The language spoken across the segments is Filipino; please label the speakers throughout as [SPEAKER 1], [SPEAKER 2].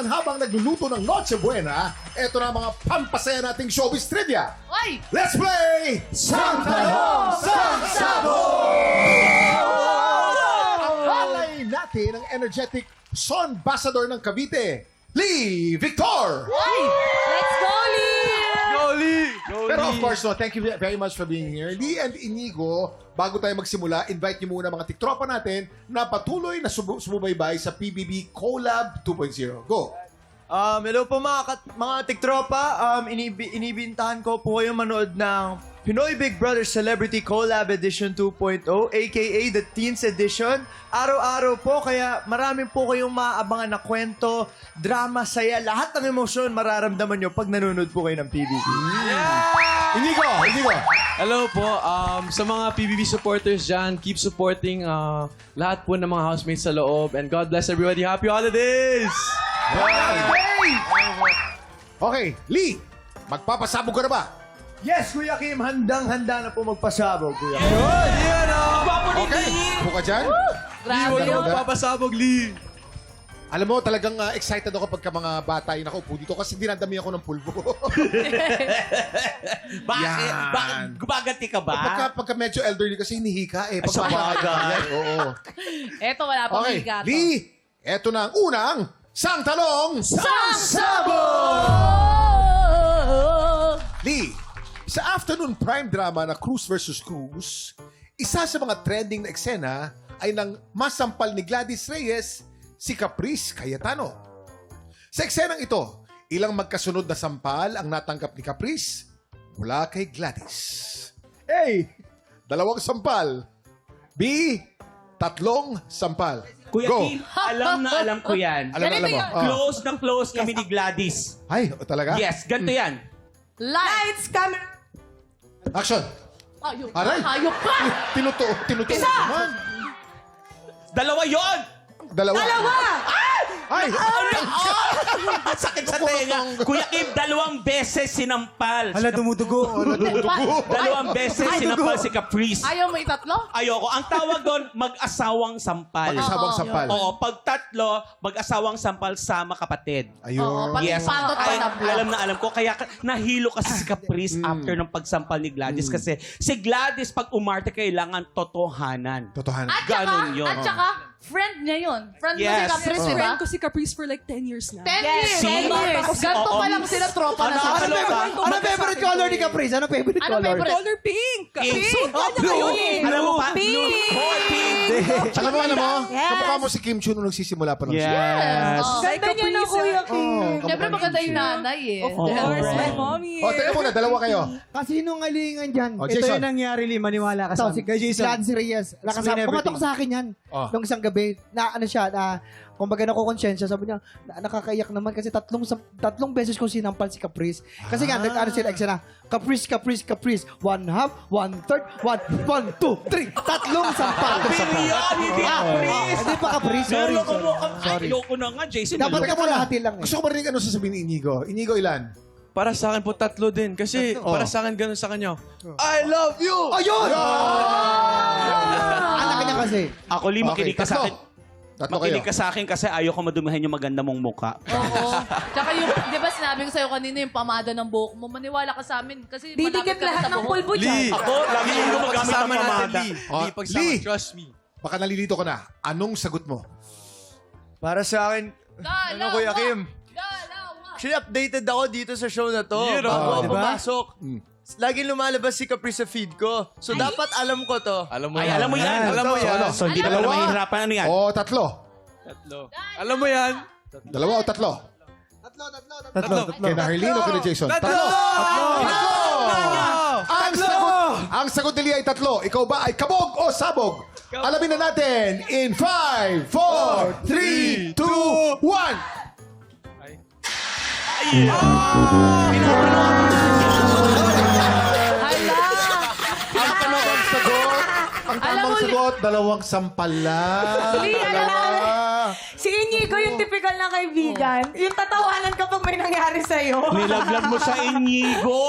[SPEAKER 1] naman habang nagluluto ng Noche Buena, eto na ang mga pampasaya nating showbiz trivia.
[SPEAKER 2] Ay!
[SPEAKER 1] Let's play Sang Tanong, Sang Sabog! Ang alay natin ang energetic son ambassador ng Cavite, Lee Victor!
[SPEAKER 2] Ay! Let's go, Lee!
[SPEAKER 1] Pero of course, no, thank you very much for being here. Lee and Inigo, bago tayo magsimula, invite niyo muna mga tiktropa natin na patuloy na sumubaybay sa PBB Collab 2.0. Go!
[SPEAKER 3] Hello po mga tiktropa. Inibintahan ko po kayong manood ng Pinoy Big Brother Celebrity Collab Edition 2.0 aka the Teens Edition. Araw-araw po, kaya maraming po kayong maabangan na kwento, drama, saya, lahat ng emosyon mararamdaman nyo pag nanonood po kayo ng PBB.
[SPEAKER 1] Inigo!
[SPEAKER 4] Hello po, sa mga PBB supporters dyan, keep supporting lahat po ng mga housemates sa loob. And God bless everybody. Happy holidays!
[SPEAKER 1] Okay, Lee, magpapasabog ka na ba?
[SPEAKER 3] Yes, Kuya Kim, handang-handa na po magpasabog, Kuya Kim.
[SPEAKER 1] Okay, buka dyan.
[SPEAKER 2] Grabe
[SPEAKER 4] Huwag ka
[SPEAKER 2] yun.
[SPEAKER 4] magpapasabog, Lee!
[SPEAKER 1] Alam mo, talagang excited ako pagka mga bata yung nakaupo dito kasi dinadami ako ng pulbo.
[SPEAKER 5] Bakit?
[SPEAKER 1] Yan.
[SPEAKER 5] Bakit? Gumaganti ka ba?
[SPEAKER 1] Pagka medyo elderly kasi hinihika eh.
[SPEAKER 5] Sa bagay.
[SPEAKER 1] Oo.
[SPEAKER 2] Eto, wala pang
[SPEAKER 1] Okay,
[SPEAKER 2] higa to.
[SPEAKER 1] Lee, eto na ang unang Sang Tanong. Lee, sa afternoon prime drama na Cruz vs. Cruz, isa sa mga trending na eksena ay nang masampal ni Gladys Reyes si Caprice Cayetano. Sa eksenang ito, ilang magkasunod na sampal ang natanggap ni Caprice mula kay Gladys. A. 2 sampal. B. 3 sampal.
[SPEAKER 5] Kuya
[SPEAKER 1] Go.
[SPEAKER 5] Kim, alam ko yan.
[SPEAKER 1] Alam mo. Ah.
[SPEAKER 5] Close na close kami ni Gladys.
[SPEAKER 1] Ay, talaga?
[SPEAKER 5] Yes, ganito yan.
[SPEAKER 2] Lights, camera.
[SPEAKER 1] Action.
[SPEAKER 2] Ayok.
[SPEAKER 1] Aray.
[SPEAKER 2] Ayok pa!
[SPEAKER 1] Tinuto
[SPEAKER 2] Isa.
[SPEAKER 1] naman.
[SPEAKER 5] Dalawa yon.
[SPEAKER 1] Dalawa. Ay!
[SPEAKER 5] Sakit sa tenga. Kuya Kim, 2 beses sinampal.
[SPEAKER 3] Hala, dumudugo.
[SPEAKER 5] Dalawang beses sinampal si Caprice.
[SPEAKER 2] Ayaw mo itatlo?
[SPEAKER 5] Ayoko. Ang tawag doon, mag-asawang sampal.
[SPEAKER 1] Mag-asawang
[SPEAKER 2] Oo,
[SPEAKER 1] sampal.
[SPEAKER 5] Oo, pag 3, mag-asawang sampal sama kapatid.
[SPEAKER 1] Ayun.
[SPEAKER 2] Oo, pati
[SPEAKER 5] Yes.
[SPEAKER 2] pandot pa
[SPEAKER 5] Ay,
[SPEAKER 2] na
[SPEAKER 5] alam na alam ko. Kaya nahilo kasi si Caprice after ng pagsampal ni Gladys. Kasi si Gladys, pag umarte, kailangan totohanan.
[SPEAKER 1] Totohanan.
[SPEAKER 5] Ganon yun.
[SPEAKER 2] At saka, friend niya yun. Friend mo si
[SPEAKER 5] Yes.
[SPEAKER 2] Caprice, di ba?
[SPEAKER 6] Friend ko si Caprice for like 10 years na.
[SPEAKER 2] 10 years.
[SPEAKER 5] See?
[SPEAKER 2] 10 years. Ganito
[SPEAKER 5] Oo.
[SPEAKER 2] pa lang sila tropa na
[SPEAKER 5] Ano,
[SPEAKER 2] sila.
[SPEAKER 5] ano,
[SPEAKER 3] Ano favorite color ni Caprice? Ano favorite
[SPEAKER 2] Ano
[SPEAKER 3] color?
[SPEAKER 2] favorite?
[SPEAKER 6] Color pink.
[SPEAKER 5] Pink.
[SPEAKER 6] Pink. Ano
[SPEAKER 5] Blue.
[SPEAKER 6] yun eh?
[SPEAKER 5] Alam mo pa?
[SPEAKER 6] Pink.
[SPEAKER 5] Oh, pink.
[SPEAKER 1] Alam mo, kamukha mo si Kim Chiu nung nagsisimula pa ng show.
[SPEAKER 5] Yes.
[SPEAKER 2] Oo.
[SPEAKER 6] Ganda niya na, Kuya Kim.
[SPEAKER 2] Siyempre maganda yung nanay eh.
[SPEAKER 6] Of course, my mommy.
[SPEAKER 1] O, teka muna, dalawa kayo.
[SPEAKER 7] Kasi nung alingan dyan,
[SPEAKER 1] Oh,
[SPEAKER 7] ito
[SPEAKER 1] Jason.
[SPEAKER 7] yung nangyari, Lee, maniwala ka sa amin. Kay Jason. Gladys Reyes. Explain Pumatok sa akin yan.
[SPEAKER 1] Oh.
[SPEAKER 7] Nung isang gabi, na ano siya, na kumbaga nakukonsensya, sabi niya, nakakaiyak naman kasi tatlong beses kong sinampal si Caprice. Kasi nga, ano sila, eksena, Caprice, 1/2, 1/3, 1, 2, 3, tatlong sampal.
[SPEAKER 5] Period, hindi Caprice.
[SPEAKER 7] Hindi pa Caprice, sorry.
[SPEAKER 5] Naloko mo.
[SPEAKER 7] Sorry.
[SPEAKER 5] Ayoko na nga, Jason.
[SPEAKER 7] Dapat
[SPEAKER 5] naloko
[SPEAKER 7] ka mo lahati lang eh.
[SPEAKER 1] Gusto ko marinig ano sasabihin ni Inigo. Inigo, ilan?
[SPEAKER 4] Para sa akin po, 3 din. Kasi para sa akin, ganun sa kanya. I love you!
[SPEAKER 7] Ayun! Anak niya kasi.
[SPEAKER 5] Ako, Lee, makinig ka sa akin.
[SPEAKER 1] Tatlo kayo.
[SPEAKER 5] Makinig ka sa akin kasi ayoko madumihan yung maganda mong mukha.
[SPEAKER 2] Oo. Tsaka yung, di ba sinabi ko sa'yo kanina yung pamada ng buhok mo, maniwala ka sa amin. Kasi
[SPEAKER 6] Didikit
[SPEAKER 2] malapit ka na
[SPEAKER 6] lahat
[SPEAKER 2] sa
[SPEAKER 6] ng
[SPEAKER 2] buhok.
[SPEAKER 6] pulbo dyan.
[SPEAKER 4] Lee!
[SPEAKER 5] Ako, lagi yung gumagamit ng
[SPEAKER 4] Pagsama natin,
[SPEAKER 5] pamada.
[SPEAKER 4] Lee.
[SPEAKER 1] Oh,
[SPEAKER 4] Lee, pagsama.
[SPEAKER 1] Lee!
[SPEAKER 4] Trust me.
[SPEAKER 1] Baka nalilito ka na. Anong sagot mo?
[SPEAKER 3] Para sa akin, ano Kuya Kim?
[SPEAKER 2] Galaw!
[SPEAKER 3] Actually, updated ako dito sa show na to.
[SPEAKER 4] Yeah,
[SPEAKER 3] Bago ako
[SPEAKER 7] diba?
[SPEAKER 3] pumasok. Laging lumalabas si Caprice sa feed ko. So, dapat alam ko to.
[SPEAKER 4] Alam mo
[SPEAKER 5] Ay,
[SPEAKER 4] yan.
[SPEAKER 5] alam mo yan.
[SPEAKER 4] Alam mo yan.
[SPEAKER 5] So, hindi na pala
[SPEAKER 1] Dalawa.
[SPEAKER 5] mahihirapan. Ano yan?
[SPEAKER 1] O, tatlo.
[SPEAKER 4] Alam mo yan.
[SPEAKER 1] Dalawa o tatlo?
[SPEAKER 7] Tatlo.
[SPEAKER 1] Kay na Harleen o kay na Jason? Tatlo! Ang sagot ni Lee ay tatlo. Ikaw ba ay kabog o sabog? Alamin na natin in 5, 4, 3, 2, 1. Ang tamang sagot, 2 sampal lang.
[SPEAKER 6] Lee, alam mo, si Inigo yung typical na kaibigan. Yung tatawanan kapag may nangyari sa'yo.
[SPEAKER 5] Nilaglag mo sa Inigo.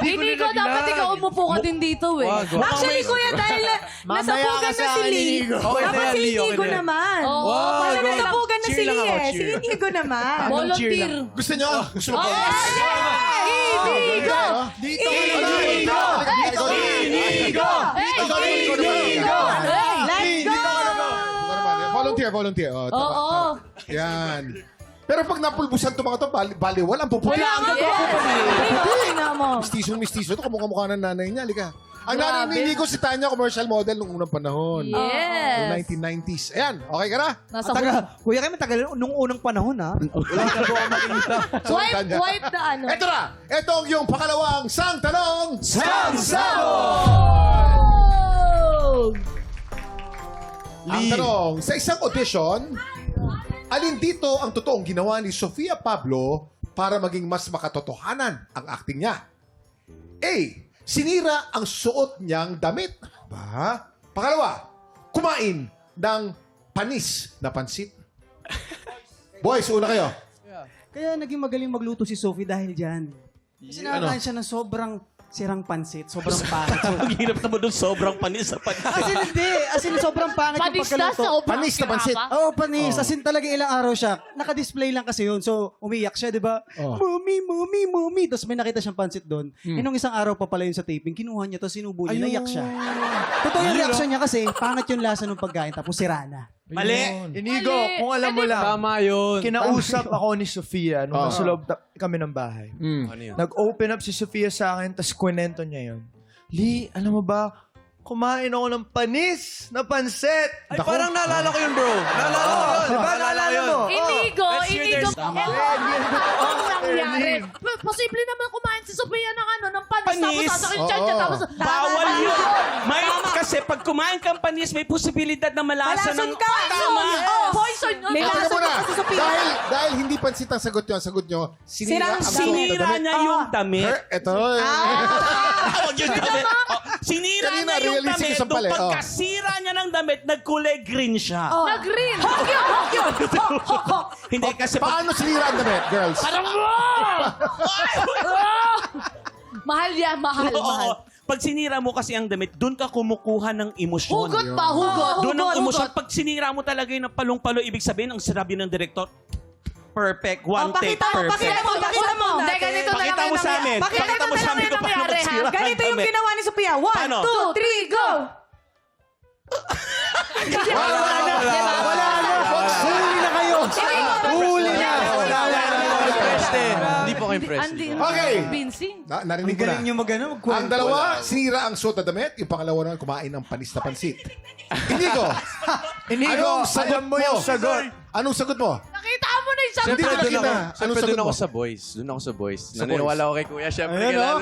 [SPEAKER 2] Inigo, dapat ikaw umupo ka din dito eh.
[SPEAKER 4] Wag.
[SPEAKER 6] Actually, kuya, dahil nasabugan na si Lee.
[SPEAKER 4] Okay na
[SPEAKER 6] Dapat
[SPEAKER 4] yan,
[SPEAKER 6] si
[SPEAKER 4] Lee, okay
[SPEAKER 6] Inigo
[SPEAKER 4] na yan.
[SPEAKER 6] naman.
[SPEAKER 2] Oo,
[SPEAKER 4] Wag,
[SPEAKER 6] Parang
[SPEAKER 4] wag.
[SPEAKER 6] nasabugan na si
[SPEAKER 4] Cheer lang
[SPEAKER 6] Lee
[SPEAKER 4] ako,
[SPEAKER 6] eh. Si
[SPEAKER 4] cheer.
[SPEAKER 6] Inigo naman.
[SPEAKER 2] volunteer.
[SPEAKER 1] Gusto nyo? Gusto mo?
[SPEAKER 2] Inigo!
[SPEAKER 3] Dito
[SPEAKER 2] Inigo!
[SPEAKER 1] Inigo!
[SPEAKER 2] Inigo!
[SPEAKER 6] Let's go!
[SPEAKER 1] Volunteer. Oh, tama,
[SPEAKER 2] Oo.
[SPEAKER 1] tama. Yan. Pero pag napulbusan itong mga ito, baliwal ang puputi.
[SPEAKER 2] Wala ang Tingnan mo.
[SPEAKER 1] Mistiso ito, kamukha ng nanay niya. Halika. Ang nanay
[SPEAKER 2] Grabe.
[SPEAKER 1] ni Inigo, si Tanya, commercial model nung unang panahon.
[SPEAKER 2] Yes.
[SPEAKER 1] Noong 1990s. Ayan, okay ka na?
[SPEAKER 2] Nasa
[SPEAKER 7] Taga, kuya kami tagal nung unang panahon, ha?
[SPEAKER 1] Sorry,
[SPEAKER 2] Wipe,
[SPEAKER 1] Tanya.
[SPEAKER 2] wipe the ano.
[SPEAKER 1] Ito na. Ito ang yung pangalawang sang tanong. Ang tanong, sa isang audition, alin dito ang totoong ginawa ni Sofia Pablo para maging mas makatotohanan ang acting niya? A. Sinira ang suot niyang damit. Ba? Pangalawa, kumain ng panis na pansit. Boys, una kayo.
[SPEAKER 8] Kaya naging magaling magluto si Sophie dahil dyan. Kasi nakakain siya ng sobrang sirang pansit, sobrang pangit.
[SPEAKER 5] Ang hirap naman doon, sobrang panis sa panis.
[SPEAKER 8] As in, hindi. As in, sobrang pangit yung
[SPEAKER 2] Panis na
[SPEAKER 8] pagkaluto.
[SPEAKER 2] sa
[SPEAKER 1] Panis na pansit.
[SPEAKER 8] Oo, panis. As in, talaga ilang araw siya. Naka-display lang kasi yun. So, umiyak siya, di ba?
[SPEAKER 1] Oh.
[SPEAKER 8] Mommy. Tapos may nakita siyang pansit doon. Eh, nung isang araw pa pala yun sa taping, kinuha niya, tapos sinubo niya, naiyak siya. Totoo yung reaction niya kasi, pangit yung lasa ng pagkain, tapos sira na.
[SPEAKER 3] Mali. Inigo,
[SPEAKER 2] Mali.
[SPEAKER 3] kung alam mo lang,
[SPEAKER 4] Tama yun.
[SPEAKER 3] kinausap ako ni Sofia nung nasa loob kami ng bahay.
[SPEAKER 4] Ano yun?
[SPEAKER 3] Nag-open up si Sofia sa akin, tapos kwento niya yun. Lee, alam mo ba, kumain ako ng panis na pansit.
[SPEAKER 4] Ay, parang naalala ko yun, bro. Naalala ko yun.
[SPEAKER 3] Diba, naalala mo?
[SPEAKER 2] Inigo,
[SPEAKER 4] Let's hear
[SPEAKER 2] Inigo.
[SPEAKER 4] their- Tama.
[SPEAKER 2] Ang nangyari. Posible naman kumain si Sophia ng ano, ng panis. Tapos
[SPEAKER 5] Panis?
[SPEAKER 2] sasakit siya siya.
[SPEAKER 1] Oo.
[SPEAKER 2] Tapos,
[SPEAKER 5] Bawal yun. May, kasi pag kumain kang panis, may posibilidad na malasa
[SPEAKER 6] Malason
[SPEAKER 5] ng...
[SPEAKER 6] ka!
[SPEAKER 5] Tama.
[SPEAKER 2] Poison.
[SPEAKER 6] May
[SPEAKER 1] Teka
[SPEAKER 6] lason
[SPEAKER 1] muna.
[SPEAKER 6] ka kasi Sophia.
[SPEAKER 1] Dahil hindi pansit ang sagot nyo, ang sagot nyo, sinira ang suot na
[SPEAKER 5] Sinira
[SPEAKER 1] damit.
[SPEAKER 5] niya yung damit.
[SPEAKER 1] Ito.
[SPEAKER 5] Huwag yun damit. Oh, sinira
[SPEAKER 1] Kanina,
[SPEAKER 5] niya yung
[SPEAKER 1] realistic
[SPEAKER 5] damit.
[SPEAKER 1] isang pala,
[SPEAKER 5] Nung
[SPEAKER 1] oh.
[SPEAKER 5] pagkasira niya ng damit, nagkulay green siya.
[SPEAKER 2] Nag-green.
[SPEAKER 5] Hindi kasi pag...
[SPEAKER 1] Paano sinira ang damit, girls?
[SPEAKER 2] Mahal yan, mahal.
[SPEAKER 5] Oo. Pag sinira mo kasi ang damit, doon ka kumukuha ng emosyon.
[SPEAKER 2] Hugot ba? Hugot.
[SPEAKER 5] Doon ang
[SPEAKER 2] Hugot,
[SPEAKER 5] emosyon.
[SPEAKER 2] hugot.
[SPEAKER 5] Pag sinira mo talaga yung palong-palo, ibig sabihin, ang sinabi ng director, perfect, one take,
[SPEAKER 6] Pakita mo,
[SPEAKER 5] perfect.
[SPEAKER 6] pakita mo.
[SPEAKER 2] Hindi, ganito na lang
[SPEAKER 5] Pakita mo
[SPEAKER 2] yung
[SPEAKER 5] sa amin.
[SPEAKER 2] nangyari.
[SPEAKER 5] Pakita mo sa amin kung paano
[SPEAKER 2] nangyari, ha?
[SPEAKER 5] magsira.
[SPEAKER 6] Ganito yung ginawa ni Sophia. 1,
[SPEAKER 5] Paano?
[SPEAKER 6] 2, 3, go!
[SPEAKER 1] Wala na.
[SPEAKER 7] Huli na kayo! Huli na!
[SPEAKER 4] Impressed eh. Hindi po ako impressed.
[SPEAKER 2] Andi,
[SPEAKER 1] Okay.
[SPEAKER 2] convincing.
[SPEAKER 1] Narinig
[SPEAKER 8] Ang
[SPEAKER 1] ko na.
[SPEAKER 8] galing niyo magano,
[SPEAKER 1] Ang
[SPEAKER 8] magkwento.
[SPEAKER 1] dalawa, sinira ang suot na damit. Yung pangalawa naman, kumain ng panis na pansit. Inigo.
[SPEAKER 3] Inigo,
[SPEAKER 1] Anong sagot
[SPEAKER 3] alam mo yung sagot.
[SPEAKER 1] Anong sagot mo?
[SPEAKER 2] Nakita mo na yung sagot.
[SPEAKER 1] Hindi ko
[SPEAKER 4] Siyempre,
[SPEAKER 1] nakita. Anong
[SPEAKER 4] Siyempre,
[SPEAKER 1] sagot
[SPEAKER 4] doon ako
[SPEAKER 1] mo?
[SPEAKER 4] sa boys. Doon ako sa boys.
[SPEAKER 1] Sa
[SPEAKER 4] Naniniwala
[SPEAKER 1] boys.
[SPEAKER 4] ako kay Kuya. Siyempre,
[SPEAKER 3] Ayun,
[SPEAKER 4] kailangan.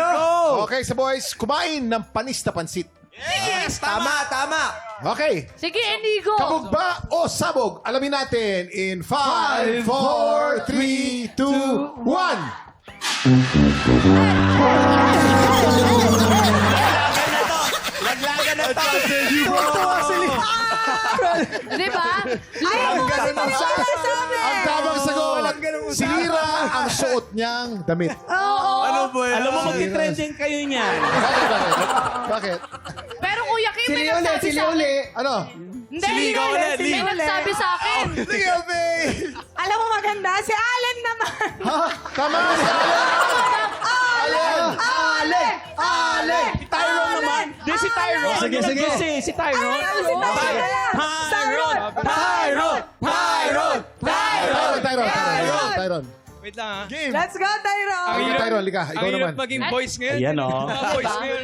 [SPEAKER 3] oh.
[SPEAKER 4] Go!
[SPEAKER 1] Okay, sa boys, kumain ng panis na pansit.
[SPEAKER 5] Yes,
[SPEAKER 3] Tama, tama.
[SPEAKER 1] Okay.
[SPEAKER 2] Sige, Inigo.
[SPEAKER 1] Kabog ba o sabog? Alamin natin in 5, 4, 3, 2, 1.
[SPEAKER 5] Laglagan na to.
[SPEAKER 2] Di ba?
[SPEAKER 1] Ang ganun ang sagot. Ang tamang sagot. Sinira ang suot niyang damit.
[SPEAKER 4] Ano po yan?
[SPEAKER 5] Alam mo, mag-trending kayo niyan.
[SPEAKER 1] Bakit?
[SPEAKER 2] Pero Kuya Kim, may
[SPEAKER 7] Sili uli,
[SPEAKER 2] nagsabi
[SPEAKER 7] sili
[SPEAKER 2] sa akin.
[SPEAKER 7] uli.
[SPEAKER 1] Ano?
[SPEAKER 2] Hindi,
[SPEAKER 5] Siligaw
[SPEAKER 2] hindi.
[SPEAKER 5] ulit,
[SPEAKER 2] May nagsabi sa akin.
[SPEAKER 1] Sige, babe.
[SPEAKER 6] Alam mo maganda, si Allen naman.
[SPEAKER 1] Ha? Tama si Allen. Allen. Allen.
[SPEAKER 5] Tyrone naman. Di si Tyrone.
[SPEAKER 8] Sige,
[SPEAKER 5] Ano
[SPEAKER 8] sige.
[SPEAKER 5] nag-guess eh? Si Tyrone.
[SPEAKER 6] Tyrone.
[SPEAKER 1] Tyron.
[SPEAKER 9] Wait lang ha.
[SPEAKER 6] Let's go, Tyrone.
[SPEAKER 1] Okay, Tyron, lika. Ikaw
[SPEAKER 9] Ang
[SPEAKER 1] naman.
[SPEAKER 9] hirap maging voice ngayon.
[SPEAKER 5] Ayan o.
[SPEAKER 9] Mga voice ngayon.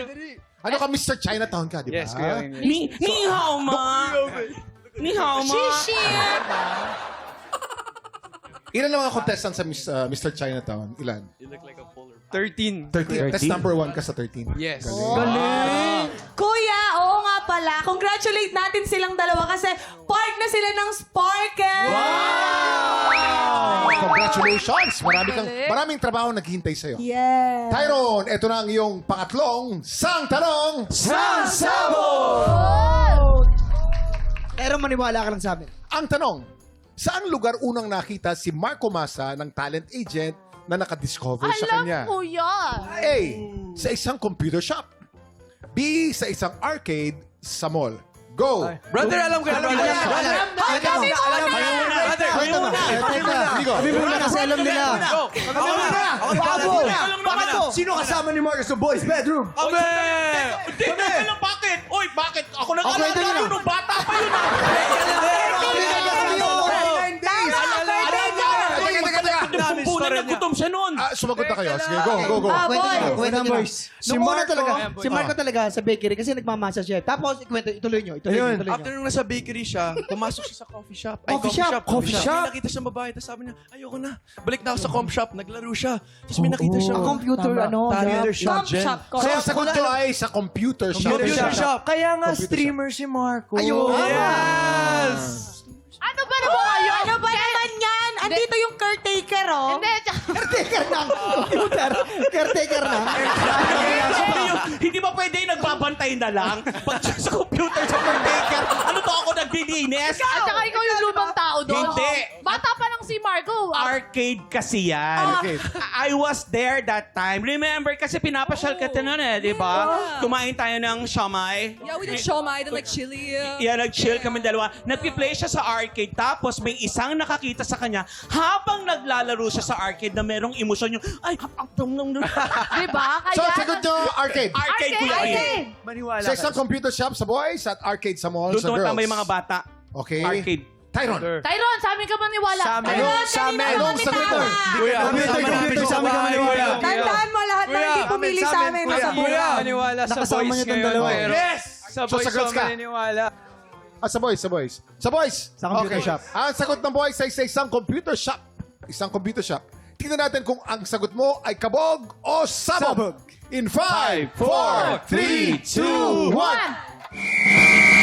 [SPEAKER 1] Ano ka, Mr. Chinatown ka, di ba?
[SPEAKER 9] Yes, kuya.
[SPEAKER 5] Ni hao ma. Ni hao ma.
[SPEAKER 1] Ilan ang mga contestant sa Mr. Chinatown? Ilan?
[SPEAKER 9] 13.
[SPEAKER 1] 13. That's number 1 ka sa 13.
[SPEAKER 9] Yes.
[SPEAKER 6] Kuya, oo nga pala. Congratulate natin silang dalawa kasi part na sila ng Sparkle.
[SPEAKER 1] Congratulations! Maraming trabaho naghihintay sa'yo.
[SPEAKER 6] Yeah.
[SPEAKER 1] Tyron, ito na ang iyong pangatlong sang tanong.
[SPEAKER 7] Pero maniwala ka lang sa amin.
[SPEAKER 1] Ang tanong, saan lugar unang nakita si Marco Massa ng talent agent na nakadiscover sa
[SPEAKER 2] Alam
[SPEAKER 1] kanya?
[SPEAKER 2] ko yan.
[SPEAKER 1] A. sa isang computer shop? B. Sa isang arcade sa mall? Go!
[SPEAKER 4] Brother, alam ko na. Brother.
[SPEAKER 7] Kami muna kasi alam nila.
[SPEAKER 3] Sino kasama ni Marcus sa boys' bedroom?
[SPEAKER 5] Hindi, bakit? Oy, bakit? Ako nag-alala
[SPEAKER 7] ito na.
[SPEAKER 5] yun, nung bata pa yun. Pumpunan ng gutom siya noon.
[SPEAKER 1] Sumagot na kayo. Sige, go.
[SPEAKER 7] Kwento nyo.
[SPEAKER 3] Si
[SPEAKER 7] Nung una
[SPEAKER 3] Marco.
[SPEAKER 7] talaga, si Marco talaga sa bakery kasi nagmamasa siya. Tapos, ituloy nyo.
[SPEAKER 4] After nung nasa bakery siya, pumasok siya sa coffee shop.
[SPEAKER 7] Coffee shop.
[SPEAKER 4] May nakita siya babae, tapos sabi niya, ayoko na. Balik na ako sa comp shop, naglaro siya. Tapos may nakita siya.
[SPEAKER 7] Computer,
[SPEAKER 4] Computer shop.
[SPEAKER 6] shop ko.
[SPEAKER 1] So, ang sagot ko ay sa computer shop.
[SPEAKER 4] Computer shop.
[SPEAKER 3] Kaya nga
[SPEAKER 1] Computer
[SPEAKER 3] streamer si Marco.
[SPEAKER 7] Ayun.
[SPEAKER 4] Yes!
[SPEAKER 2] Ano ba naman kayo?
[SPEAKER 6] Ano ba naman yan? Andito yung caretaker, oh.
[SPEAKER 2] Hindi,
[SPEAKER 7] Caretaker ng computer. Caretaker ng.
[SPEAKER 5] Hindi ba pwede yung nagbabantay na lang? Pag sa computer sa caretaker, ano to ako naglilinis?
[SPEAKER 2] at saka ikaw yung lumang tao doon.
[SPEAKER 5] Hindi.
[SPEAKER 2] Bata pa lang si Marco.
[SPEAKER 5] Arcade kasi yan.
[SPEAKER 1] Arcade.
[SPEAKER 5] I was there that time. Remember, kasi pinapasyal ka nun di ba? Kumain tayo ng siomay.
[SPEAKER 6] Yeah, we did siomai, then like chili.
[SPEAKER 5] Yeah, nag-chill kami dalawa. Nag-play siya sa arcade, tapos may isang nakakita sa kanya habang naglalaro siya sa arcade na merong emosyon yung, ay,
[SPEAKER 2] Diba? Kaya,
[SPEAKER 1] So, sagot nyo, arcade.
[SPEAKER 5] Arcade, Kuya Ian.
[SPEAKER 2] arcade.
[SPEAKER 3] Maniwala
[SPEAKER 1] Sa
[SPEAKER 3] ka.
[SPEAKER 1] isang computer shop sa boys at arcade sa mall
[SPEAKER 5] Doon
[SPEAKER 1] sa girls.
[SPEAKER 5] tumatambay mga bata.
[SPEAKER 1] Okay.
[SPEAKER 5] Arcade.
[SPEAKER 1] Tyron.
[SPEAKER 2] Tyrone, sa amin ka maniwala.
[SPEAKER 3] Sa amin.
[SPEAKER 2] Tyrone,
[SPEAKER 3] Sa amin.
[SPEAKER 2] kanina
[SPEAKER 1] Anong
[SPEAKER 2] kami
[SPEAKER 1] sagot
[SPEAKER 2] tama.
[SPEAKER 4] Kuya,
[SPEAKER 7] Computer sa amin ka maniwala.
[SPEAKER 6] Tandaan mo lahat na hindi pumili sa amin. Nasa
[SPEAKER 9] Kuya, maniwala sa
[SPEAKER 7] Nakasama
[SPEAKER 9] boys
[SPEAKER 7] niyo tong
[SPEAKER 9] ngayon.
[SPEAKER 7] dalawa eh.
[SPEAKER 9] Pero sa
[SPEAKER 1] So,
[SPEAKER 9] boys
[SPEAKER 1] sagot
[SPEAKER 9] ko
[SPEAKER 1] ka.
[SPEAKER 9] maniniwala.
[SPEAKER 1] Sa boys. Sa boys.
[SPEAKER 7] Sa computer shop.
[SPEAKER 1] Ang sagot ng boys ay sa isang computer shop. Isang computer shop. Tingnan natin kung ang sagot mo ay kabog o sabog.
[SPEAKER 7] Sabog.
[SPEAKER 1] In 5, 4, 3, 2, 1.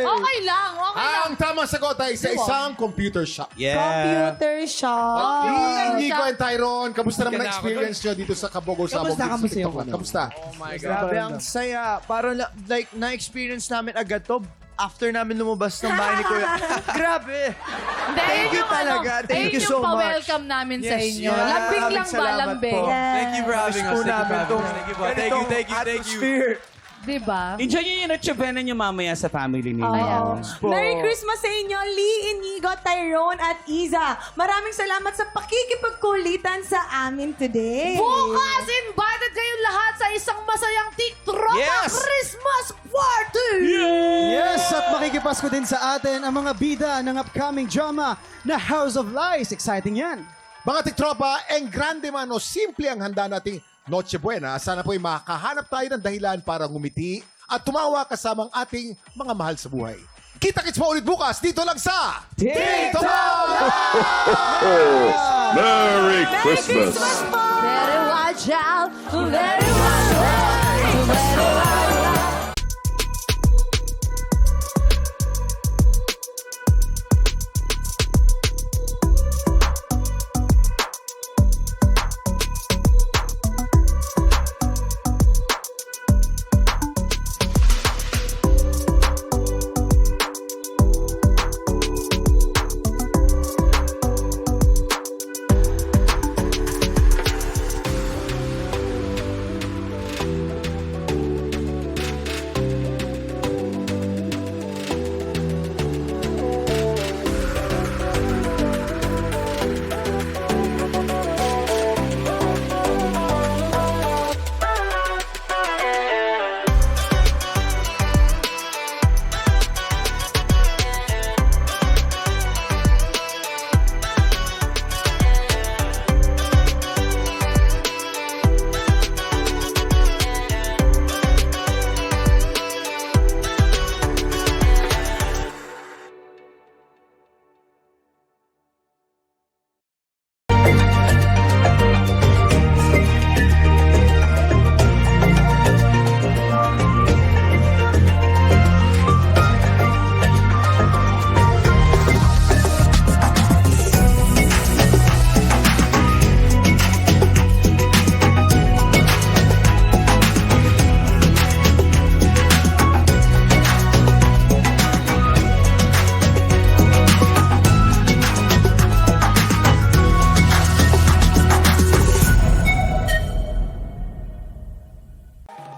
[SPEAKER 2] Okay lang, okay lang.
[SPEAKER 1] Ang tamang sagot ay sa isang computer shop.
[SPEAKER 6] Computer shop.
[SPEAKER 1] Nico
[SPEAKER 2] shop.
[SPEAKER 1] and Tyron, kamusta naman ang
[SPEAKER 9] Ka na ako
[SPEAKER 1] experience nyo dito sa Kabog o Sabog?
[SPEAKER 7] Kamusta yung
[SPEAKER 1] Kamusta?
[SPEAKER 9] Oh my God.
[SPEAKER 3] Grabe, ang saya. Parang like, na-experience namin agad to after namin lumabas ng bahay ni Kuya. Grabe!
[SPEAKER 2] Hindi,
[SPEAKER 3] Thank
[SPEAKER 2] yun
[SPEAKER 3] you
[SPEAKER 2] yung
[SPEAKER 3] talaga. Thank
[SPEAKER 2] ayun
[SPEAKER 3] you
[SPEAKER 2] yung
[SPEAKER 3] so much.
[SPEAKER 2] pa-welcome namin sa
[SPEAKER 3] Yes,
[SPEAKER 2] inyo.
[SPEAKER 3] yeah.
[SPEAKER 2] Lambing lang ba,
[SPEAKER 3] Salamat
[SPEAKER 2] lambing?
[SPEAKER 3] po.
[SPEAKER 4] Thank you for having us. Thank you for having us. Thank you po. Thank you, thank you, thank you.
[SPEAKER 3] Atmosphere.
[SPEAKER 2] Diba?
[SPEAKER 5] Enjoy nyo yung Noche-Buena nyo mamaya sa family ninyo.
[SPEAKER 2] Ayan.
[SPEAKER 6] Merry Christmas sa inyo, Lee, Inigo, Tyrone, at Iza. Maraming salamat sa pakikipagkulitan sa amin today.
[SPEAKER 2] Bukas, invited kayong lahat sa isang masayang TikTok
[SPEAKER 5] Yes!
[SPEAKER 2] Christmas party!
[SPEAKER 8] Yes, at makikipasko din sa atin ang mga bida ng upcoming drama na House of Lies. Exciting yan.
[SPEAKER 1] Mga tiktropa, en grande man o simple ang handa nating Noche Buena. Sana po'y makahanap tayo ng dahilan para ngumiti at tumawa kasamang ating mga mahal sa buhay. Kita-kits pa ulit bukas dito lang sa TikTok!
[SPEAKER 10] Merry Christmas!
[SPEAKER 2] Better watch out! Better watch out! Better watch out!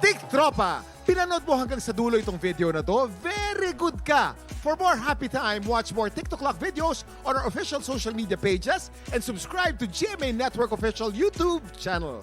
[SPEAKER 1] TikTropa, pinanood mo hanggang sa dulo itong video na to? Very good ka! For more happy time, watch more TikTok videos on our official social media pages and subscribe to GMA Network official YouTube channel.